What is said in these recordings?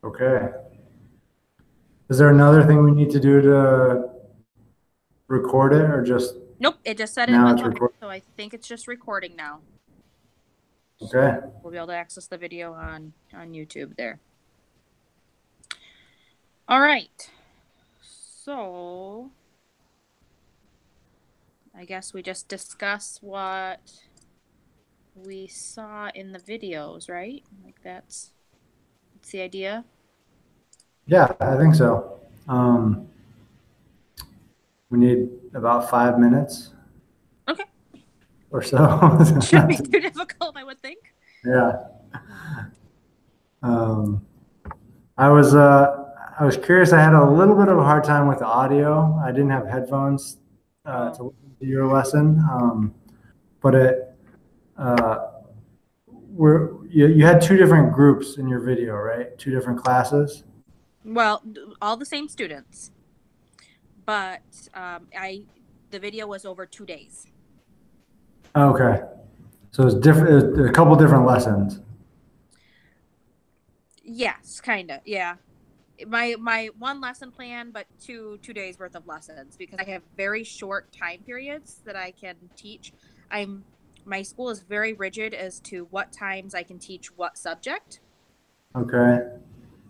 Okay. Is there another thing we need to do to record it, or just Nope, it just said it now went it's live, recorded? so I think it's just recording now. Okay. So we'll be able to access the video on YouTube there. All right. So I guess we just discuss what we saw in the videos, right? Like that's the idea. Yeah, I think so. We need about 5 minutes Okay. or so. Shouldn't be too difficult, I would think. Yeah. Um, I was curious. I had a little bit of a hard time with the audio. I didn't have headphones Oh. to listen to your lesson, but uh, you had two different groups in your video, right? Two different classes. Well, all the same students, but the video was over 2 days. Okay, so it's different. It was a couple different lessons. Yes, kind of. Yeah. My one lesson plan, but two days worth of lessons because I have very short time periods that I can teach. I'm My school is very rigid as to what times I can teach what subject. Okay.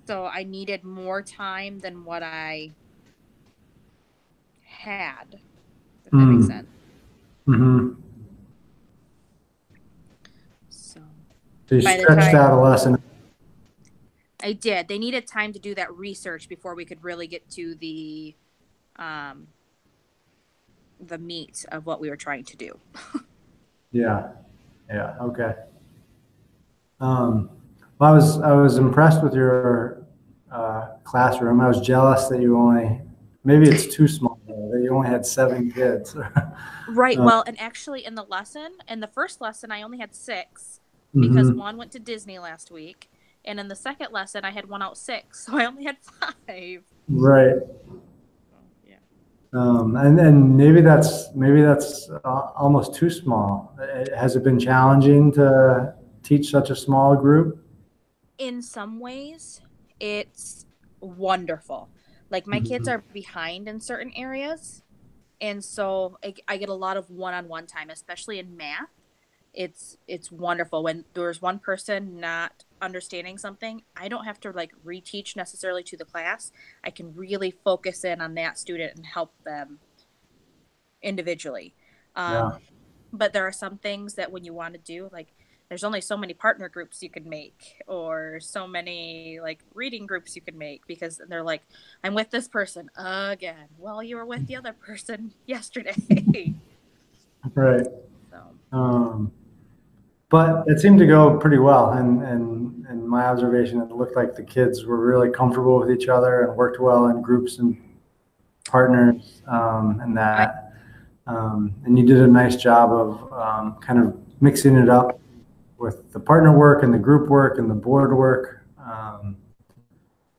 So I needed more time than what I had, if that makes Mm. sense. Mm-hmm. So So you by the stretched time out a lesson. I did, they needed time to do that research before we could really get to um the meat of what we were trying to do. Yeah. Yeah. Okay. Um, well, I was impressed with your classroom. I was jealous that you only, maybe it's too small though, that you only had 7 kids. Right. uh, Well, and actually in the first lesson, I only had six because mhm. one went to Disney last week. And in the second lesson, I had one out sick. So I only had five. Right. Oh, yeah. And maybe that's almost too small. Has it been challenging to teach such a small group? In some ways, it's wonderful. Like my kids Mhm. are behind in certain areas. And so I get a lot of one on one time, especially in math. It's wonderful when there's one person not understanding something. I don't have to like reteach necessarily to the class. I can really focus in on that student and help them individually. Yeah. But there are some things that when you want to do, like there's only so many partner groups you can make or so many like reading groups you can make because they're like, I'm with this person again. Well, you were with the other person yesterday. Right. So Um, But it seemed to go pretty well, and my observation, it looked like the kids were really comfortable with each other and worked well in groups and partners, and I and you did a nice job of kind of mixing it up with the partner work and the group work and the board work.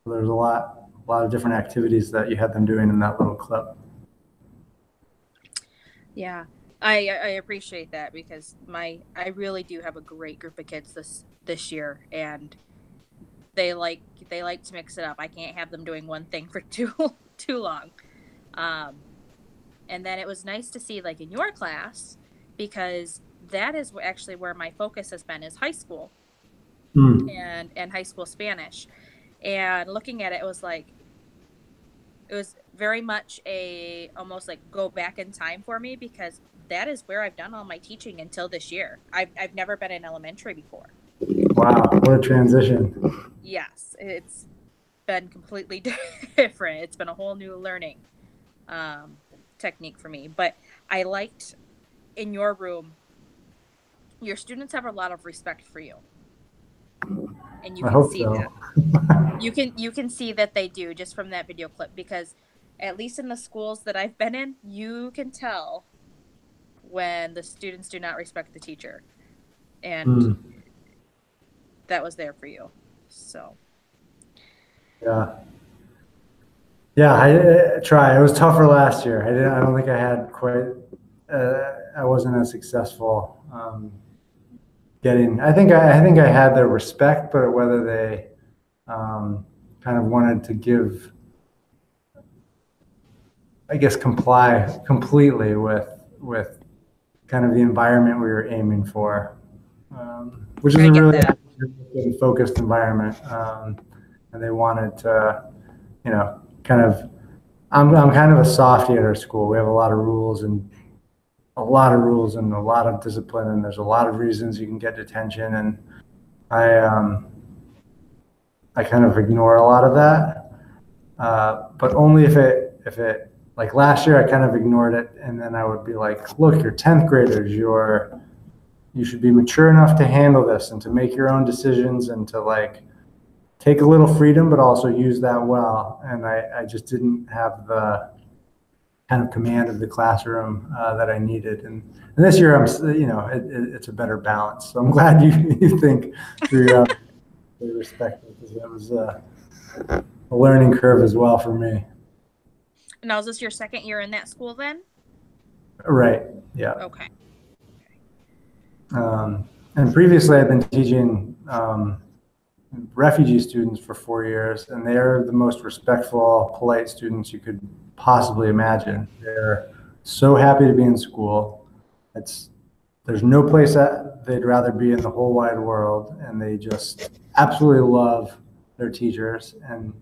So there's a lot of different activities that you had them doing in that little clip. Yeah, I appreciate that because I really do have a great group of kids this year, and they like to mix it up. I can't have them doing one thing for too long. Um, and then it was nice to see like in your class because that is actually where my focus has been is high school Mm. and high school Spanish. And looking at it, it was very much a almost like go back in time for me because that is where I've done all my teaching until this year. I've never been in elementary before. Wow, what a transition. Yes, it's been completely different. It's been a whole new learning um, technique for me. But I liked in your room, your students have a lot of respect for you, and you I can hope see so. that. You can see that they do just from that video clip because at least in the schools that I've been in, you can tell when the students do not respect the teacher, and Mm. that was there for you. So Yeah. Yeah, I try. It was tougher last year. I don't think I had quite. I wasn't as successful getting. I think I had their respect, but whether they kind of wanted to give, I guess, comply completely with kind of the environment we were aiming for, which is I a get really that. focused environment. And they wanted to, kind of, I'm kind of a softie at our school. We have a lot of rules and a lot of discipline, and there's a lot of reasons you can get detention. And I kind of ignore a lot of that, but only if it like last year I kind of ignored it, and then I would be like, look, you're 10th graders, you should be mature enough to handle this and to make your own decisions and to like take a little freedom, but also use that well. And I just didn't have the kind of command of the classroom that I needed. And this year it's a better balance. So I'm glad you think through your perspective, because that was a learning curve as well for me. Now, is this your second year in that school then? Right. Yeah. Okay. And previously I've been teaching refugee students for 4 years, and they're the most respectful, polite students you could possibly imagine. They're so happy to be in school. There's no place that they'd rather be in the whole wide world, and they just absolutely love their teachers, and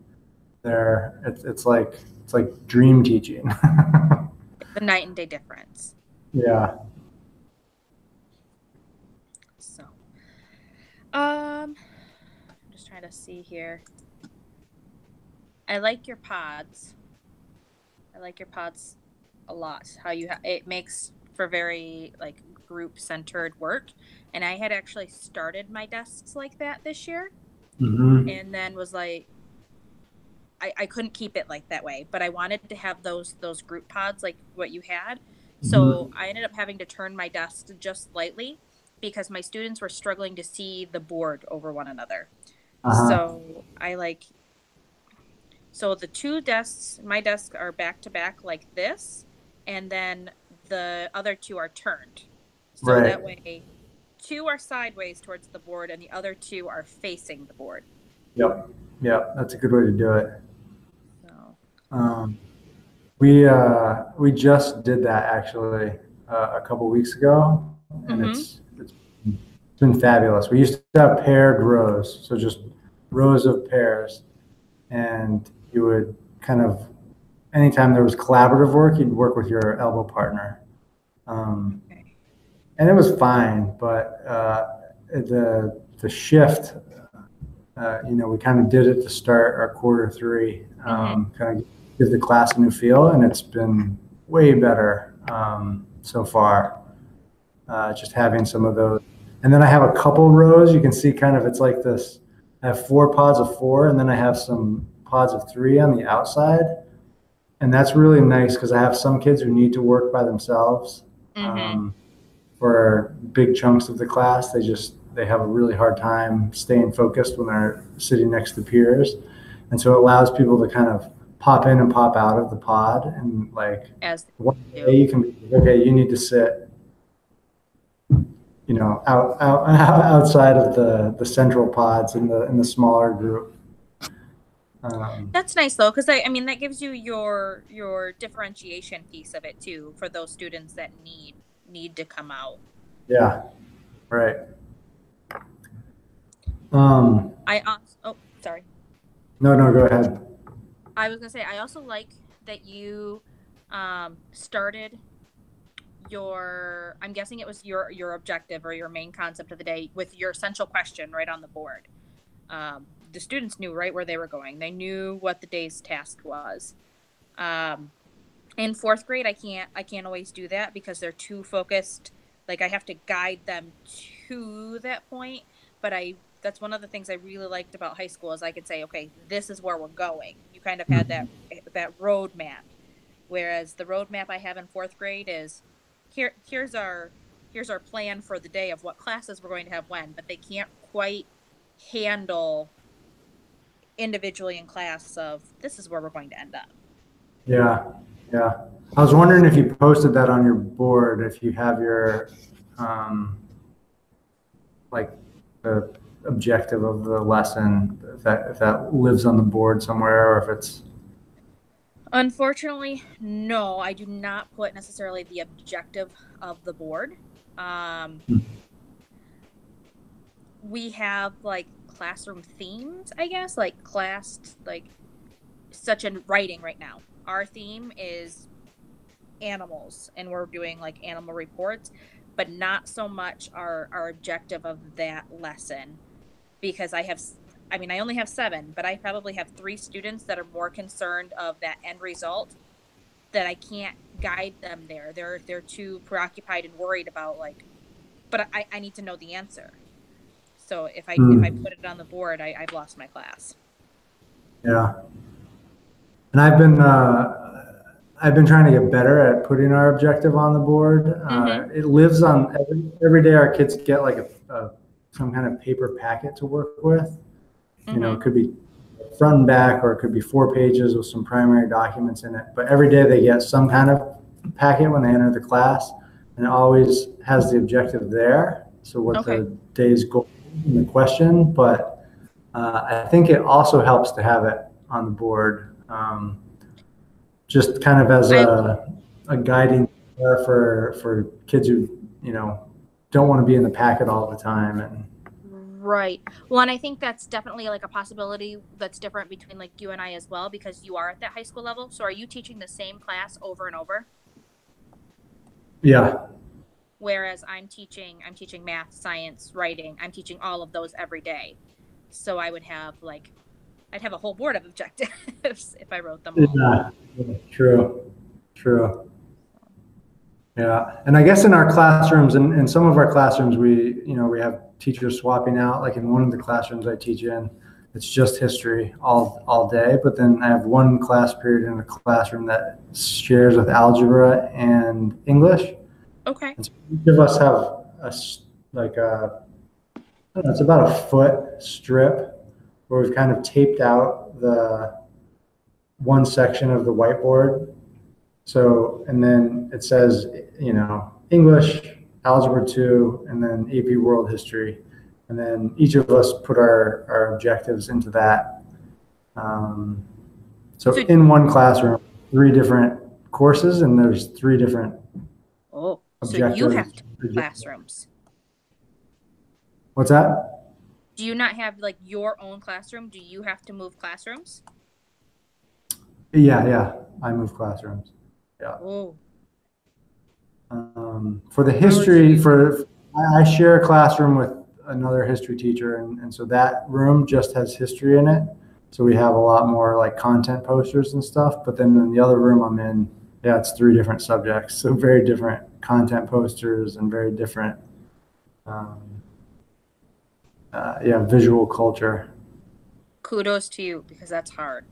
it's like dream teaching. The night and day difference. Yeah. So, I'm just trying to see here. I like your pods. I like your pods a lot. How it makes for very like group centered work. And I had actually started my desks like that this year, and then was like, I couldn't keep it like that way, but I wanted to have those group pods like what you had. So I ended up having to turn my desk just slightly because my students were struggling to see the board over one another. So so the two desks, my desks are back to back like this, and then the other two are turned. So that way, two are sideways towards the board and the other two are facing the board. Yep. That's a good way to do it. So. We just did that actually a couple weeks ago, and it's been fabulous. We used to have paired rows, so just rows of pairs, and you would kind of, anytime there was collaborative work, you'd work with your elbow partner, and it was fine. But the shift, we kind of did it to start our quarter three, kind of give the class a new feel, and it's been way better so far. Just having some of those, and then I have a couple rows. You can see kind of it's like this. I have 4 pods of 4, and then I have some pods of 3 on the outside, and that's really nice because I have some kids who need to work by themselves for big chunks of the class. They have a really hard time staying focused when they're sitting next to peers, and so it allows people to kind of pop in and pop out of the pod, and like one day you can be okay, you need to sit outside of the central pods in the smaller group. That's nice though, because I mean that gives you your differentiation piece of it too for those students that need to come out. Yeah, right. Sorry. No, go ahead. I was gonna say I also like that you started I'm guessing it was your objective or your main concept of the day with your essential question right on the board. The students knew right where they were going. They knew what the day's task was. In 4th grade, I can't always do that because they're too focused. Like I have to guide them to that point. But that's one of the things I really liked about high school is I could say, okay, this is where we're going. You kind of had that roadmap. Whereas the roadmap I have in 4th grade is here's our plan for the day of what classes we're going to have when, but they can't quite handle individually in class of this is where we're going to end up. Yeah. I was wondering if you posted that on your board, if you have your like the objective of the lesson, if that lives on the board somewhere, or if it's. Unfortunately, no, I do not put necessarily the objective of the board. We have like classroom themes, I guess, like such in writing right now. Our theme is animals, and we're doing like animal reports, but not so much our objective of that lesson, because I only have 7, but I probably have 3 students that are more concerned of that end result, that I can't guide them there. They're too preoccupied and worried about like, but I need to know the answer. So if I put it on the board, I've lost my class. Yeah. And I've been trying to get better at putting our objective on the board. It lives on every day. Our kids get like some kind of paper packet to work with. You know, it could be front and back, or it could be 4 pages with some primary documents in it. But every day they get some kind of packet when they enter the class, and it always has the objective there. So what the day's goal in the question, but I think it also helps to have it on the board, just kind of as a guiding for kids who, you know, don't want to be in the packet all the time. And right. Well, and I think that's definitely like a possibility that's different between like you and I as well, because you are at that high school level. So are you teaching the same class over and over? Yeah. Whereas I'm teaching math, science, writing. I'm teaching all of those every day. So I'd have a whole board of objectives if I wrote them all. Yeah. True. Yeah. And I guess in our classrooms, in some of our classrooms, we have teachers swapping out. Like in one of the classrooms I teach in, it's just history all day. But then I have one class period in a classroom that shares with algebra and English. Okay. And so each of us have it's about a foot strip where we've kind of taped out the one section of the whiteboard. So, and then it says, you know, English, Algebra 2, and then AP World History. And then each of us put our objectives into that. So in one classroom, 3 different courses, and there's 3 different objectives. So you have 2 classrooms. What's that? Do you not have like your own classroom? Do you have to move classrooms? Yeah. I move classrooms. Yeah. Oh. For the history, I share a classroom with another history teacher, and so that room just has history in it. So we have a lot more like content posters and stuff. But then in the other room I'm in, it's 3 different subjects. So very different content posters and very different, visual culture. Kudos to you, because that's hard.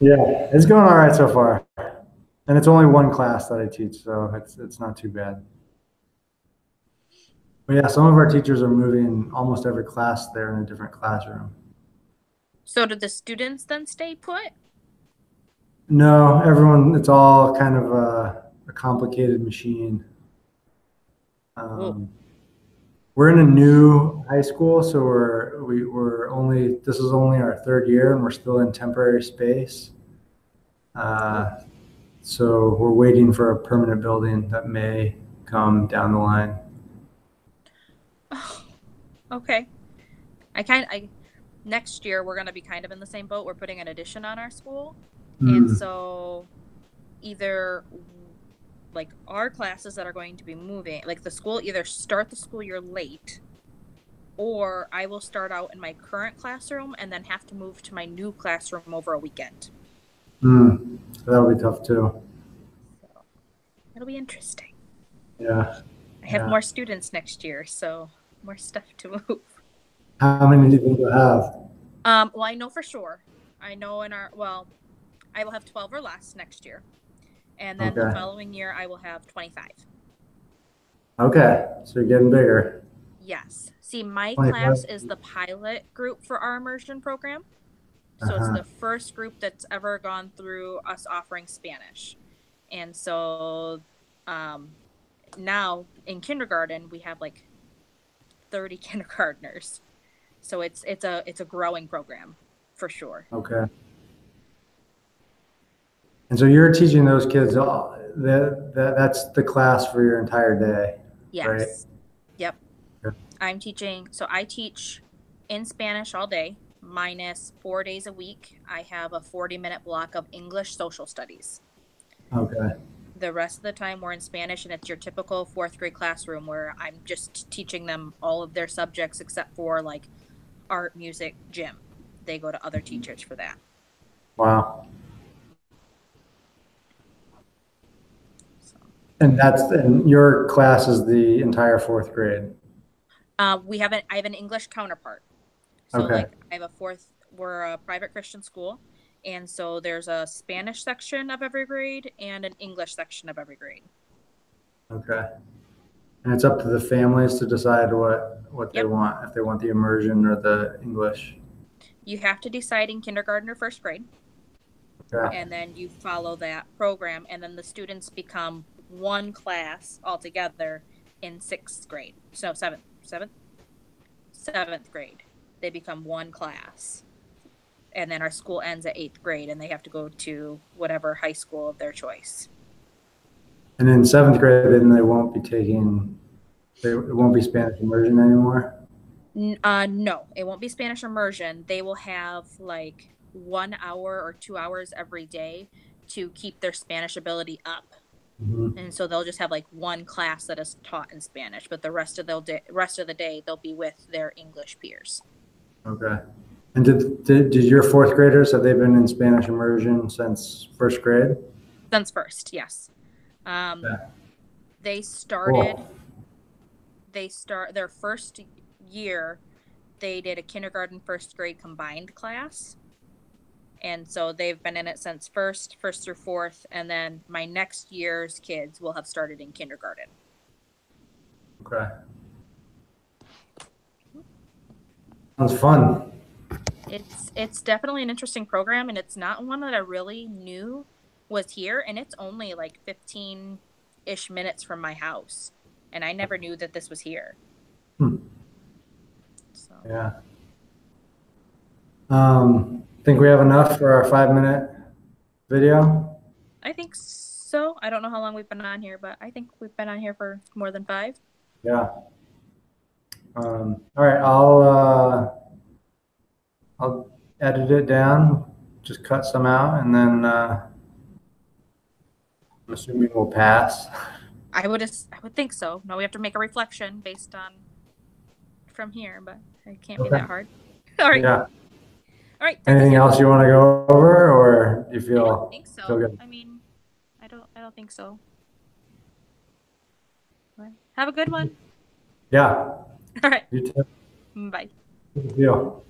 Yeah, it's going all right so far. And it's only one class that I teach, so it's not too bad. But yeah, some of our teachers are moving almost every class there in a different classroom. So do the students then stay put? No, everyone, it's all kind of a complicated machine. We're in a new high school, so this is only our 3rd year, and we're still in temporary space. So we're waiting for a permanent building that may come down the line. Oh, okay. Next year we're going to be kind of in the same boat. We're putting an addition on our school. And so either like our classes that are going to be moving, like the school either start the school year late, or I will start out in my current classroom and then have to move to my new classroom over a weekend. That'll be tough too. So it'll be interesting. Yeah. I have more students next year, so more stuff to move. How many do you think you'll have? Well, I know for sure. I know I will have 12 or less next year. And then the following year, I will have 25. Okay, so you're getting bigger. Yes. See, my class is the pilot group for our immersion program. So it's the first group that's ever gone through us offering Spanish. And so now in kindergarten, we have like 30 kindergartners. So it's a growing program for sure. Okay. And so you're teaching those kids that's the class for your entire day, right? Yes. Yep. Okay. I teach in Spanish all day, minus 4 days a week. I have a 40-minute block of English social studies. Okay. The rest of the time we're in Spanish, and it's your typical fourth grade classroom where I'm just teaching them all of their subjects except for like art, music, gym. They go to other teachers for that. Wow. So, And your class is the entire fourth grade. I have an English counterpart. So Okay. like we're a private Christian school. And so there's a Spanish section of every grade and an English section of every grade. Okay. And it's up to the families to decide what they Yep. want, if they want the immersion or the English. You have to decide in kindergarten or first grade. Okay. And then you follow that program. And then the students become one class altogether in sixth grade. So seventh grade. They become one class. And then our school ends at eighth grade, and they have to go to whatever high school of their choice. And in seventh grade, then it won't be Spanish immersion anymore? No, it won't be Spanish immersion. They will have like 1 hour or 2 hours every day to keep their Spanish ability up. Mm-hmm. And so they'll just have like one class that is taught in Spanish, but the rest of the day they'll be with their English peers. Okay. And did your fourth graders, have they been in Spanish immersion since first grade? Since first, yes. Yeah. They started. Cool. Their first year. They did a kindergarten, first grade combined class, and so they've been in it since first through fourth, and then my next year's kids will have started in kindergarten. Okay. Sounds fun. It's definitely an interesting program, and it's not one that I really knew was here, and it's only like 15-ish minutes from my house, and I never knew that this was here. So Yeah. Think we have enough for our 5-minute video? I think so. I don't know how long we've been on here, but I think we've been on here for more than 5. Yeah. All right. I'll edit it down, just cut some out, and then I'm assuming we'll pass. I would think so. No, we have to make a reflection based on from here, but it can't be that hard. All right. Yeah. All right. Anything else you want to go over, or do you feel? I don't think so. Feel good? I mean, I don't think so. Right. Have a good one. Yeah. All right. You too. Bye. Good deal.